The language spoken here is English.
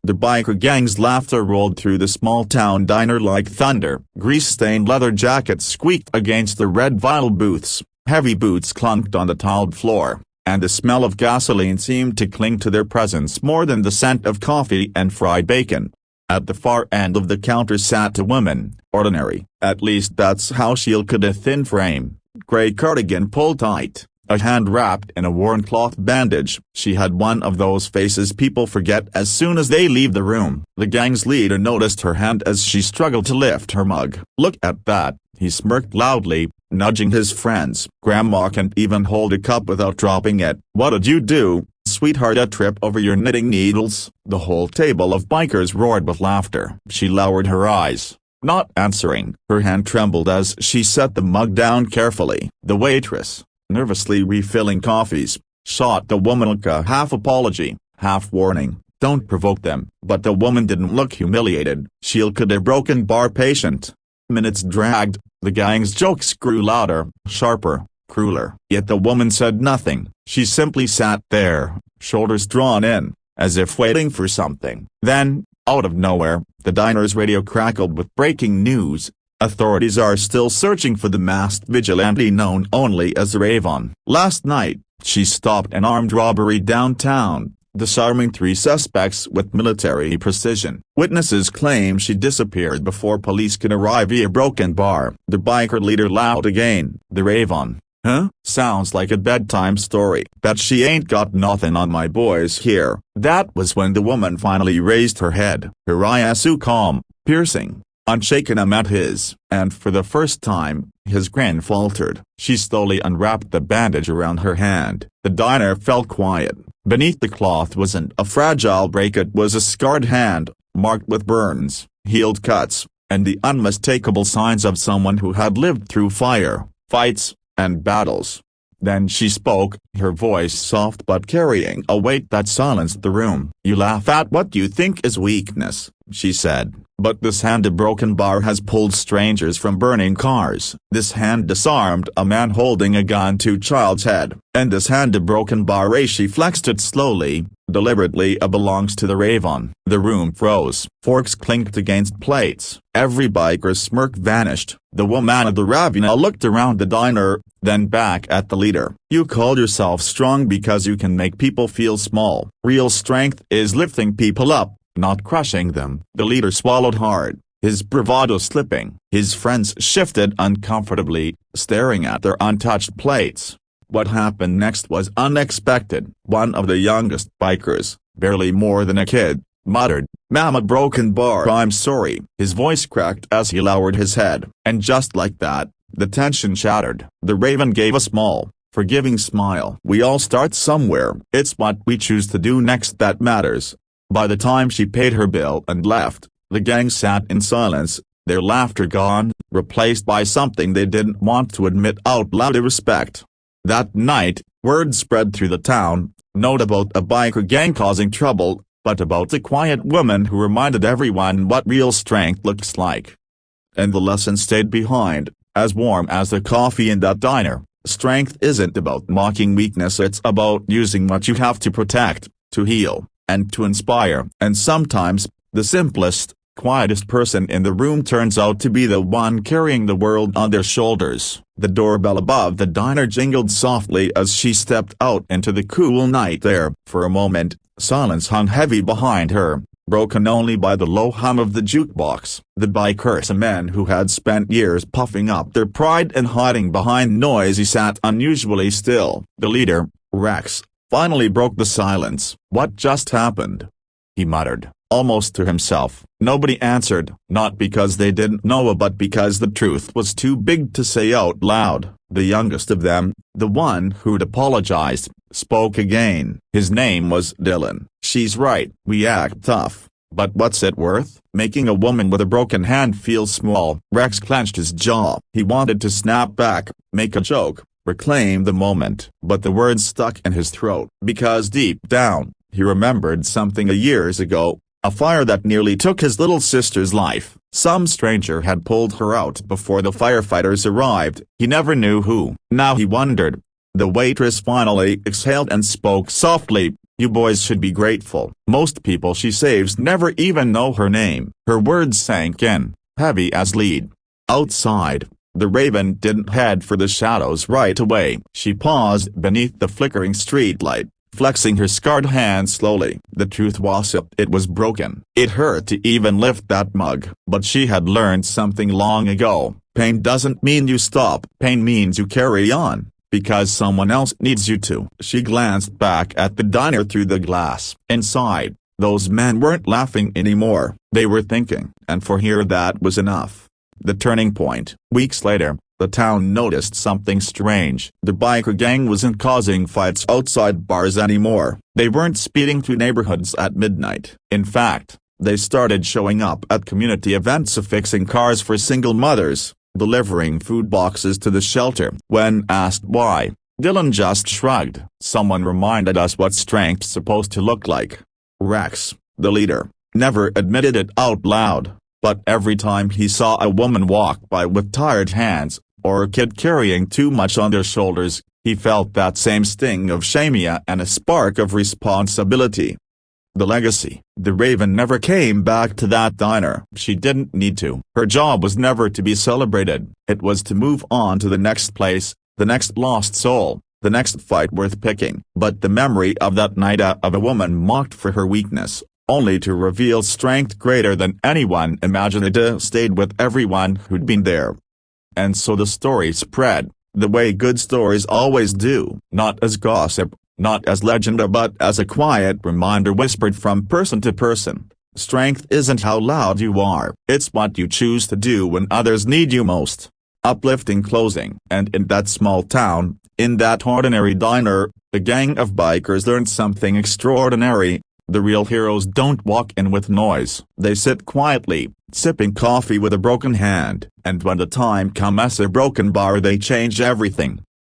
The biker gang's laughter rolled through the small-town diner like thunder. Grease-stained leather jackets squeaked against the red vinyl booths, heavy boots clunked on the tiled floor, and the smell of gasoline seemed to cling to their presence more than the scent of coffee and fried bacon. At the far end of the counter sat a woman, ordinary, at least that's how she looked, a thin frame, grey cardigan pulled tight, a hand wrapped in a worn cloth bandage. She had one of those faces people forget as soon as they leave the room. The gang's leader noticed her hand as she struggled to lift her mug. "Look at that," he smirked loudly, nudging his friends. "Grandma can't even hold a cup without dropping it." "What did you do, sweetheart? A trip over your knitting needles?" The whole table of bikers roared with laughter. She lowered her eyes, not answering. Her hand trembled as she set the mug down carefully. The waitress, nervously refilling coffees, shot the woman a half apology, half warning, "Don't provoke them." But the woman didn't look humiliated. She looked a broken bar patient. Minutes dragged, the gang's jokes grew louder, sharper, crueler. Yet the woman said nothing. She simply sat there, shoulders drawn in, as if waiting for something. Then, out of nowhere, the diner's radio crackled with breaking news. "Authorities are still searching for the masked vigilante known only as Raven. Last night, she stopped an armed robbery downtown, disarming 3 suspects with military precision. Witnesses claim she disappeared before police could arrive via broken bar." The biker leader laughed again. "The Raven, huh? Sounds like a bedtime story. Bet she ain't got nothing on my boys here." That was when the woman finally raised her head, her eyes so calm, piercing, unshaken at his, and for the first time, his grin faltered. She slowly unwrapped the bandage around her hand. The diner felt quiet. Beneath the cloth wasn't a fragile break, it was a scarred hand, marked with burns, healed cuts, and the unmistakable signs of someone who had lived through fire, fights, and battles. Then she spoke, her voice soft but carrying a weight that silenced the room. "You laugh at what you think is weakness," she said, "but this hand, a broken bar, has pulled strangers from burning cars. This hand disarmed a man holding a gun to a child's head. And this hand, a broken bar," she flexed it slowly, deliberately, "belongs to the Raven." The room froze. Forks clinked against plates. Every biker's smirk vanished. The woman of the Ravina looked around the diner, then back at the leader. "You call yourself strong because you can make people feel small. Real strength is lifting people up, not crushing them." The leader swallowed hard, his bravado slipping. His friends shifted uncomfortably, staring at their untouched plates. What happened next was unexpected. One of the youngest bikers, barely more than a kid, muttered, "Mama, broken bar, I'm sorry." His voice cracked as he lowered his head. And just like that, the tension shattered. The Raven gave a small, forgiving smile. "We all start somewhere. It's what we choose to do next that matters." By the time she paid her bill and left, the gang sat in silence, their laughter gone, replaced by something they didn't want to admit out loud: respect. That night, word spread through the town, not about a biker gang causing trouble, but about a quiet woman who reminded everyone what real strength looks like. And the lesson stayed behind, as warm as the coffee in that diner. Strength isn't about mocking weakness, it's about using what you have to protect, to heal, and to inspire. And sometimes, the simplest, quietest person in the room turns out to be the one carrying the world on their shoulders. The doorbell above the diner jingled softly as she stepped out into the cool night air. For a moment, silence hung heavy behind her, broken only by the low hum of the jukebox. The bikers, men who had spent years puffing up their pride and hiding behind noise, sat unusually still. The leader, Rex, finally broke the silence. "What just happened?" he muttered, almost to himself. Nobody answered, not because they didn't know, but because the truth was too big to say out loud. The youngest of them, the one who'd apologized, spoke again. His name was Dylan. "She's right, we act tough, but what's it worth? Making a woman with a broken hand feel small." Rex clenched his jaw. He wanted to snap back, make a joke, reclaim the moment, but the words stuck in his throat. Because deep down, he remembered something years ago, a fire that nearly took his little sister's life. Some stranger had pulled her out before the firefighters arrived. He never knew who. Now he wondered. The waitress finally exhaled and spoke softly, You boys should be grateful. Most people she saves never even know her name." Her words sank in, heavy as lead. Outside, the Raven didn't head for the shadows right away. She paused beneath the flickering streetlight, flexing her scarred hand slowly. The truth was it was broken. It hurt to even lift that mug. But she had learned something long ago. Pain doesn't mean you stop. Pain means you carry on, because someone else needs you to. She glanced back at the diner through the glass. Inside, those men weren't laughing anymore. They were thinking, and for her that was enough. The turning point. Weeks later, the town noticed something strange. The biker gang wasn't causing fights outside bars anymore. They weren't speeding through neighborhoods at midnight. In fact, they started showing up at community events, affixing cars for single mothers, delivering food boxes to the shelter. When asked why, Dylan just shrugged. "Someone reminded us what strength's supposed to look like." Rex, the leader, never admitted it out loud, but every time he saw a woman walk by with tired hands, or a kid carrying too much on their shoulders, he felt that same sting of shame and a spark of responsibility. The legacy. The Raven never came back to that diner. She didn't need to. Her job was never to be celebrated. It was to move on to the next place, the next lost soul, the next fight worth picking. But the memory of that night of a woman mocked for her weakness, only to reveal strength greater than anyone imagined, stayed with everyone who'd been there. And so the story spread, the way good stories always do, not as gossip, not as legend, but as a quiet reminder whispered from person to person. Strength isn't how loud you are, it's what you choose to do when others need you most. Uplifting closing. And in that small town, in that ordinary diner, a gang of bikers learned something extraordinary. The real heroes don't walk in with noise. They sit quietly, sipping coffee with a broken hand, and when the time comes a broken bar, they change everything.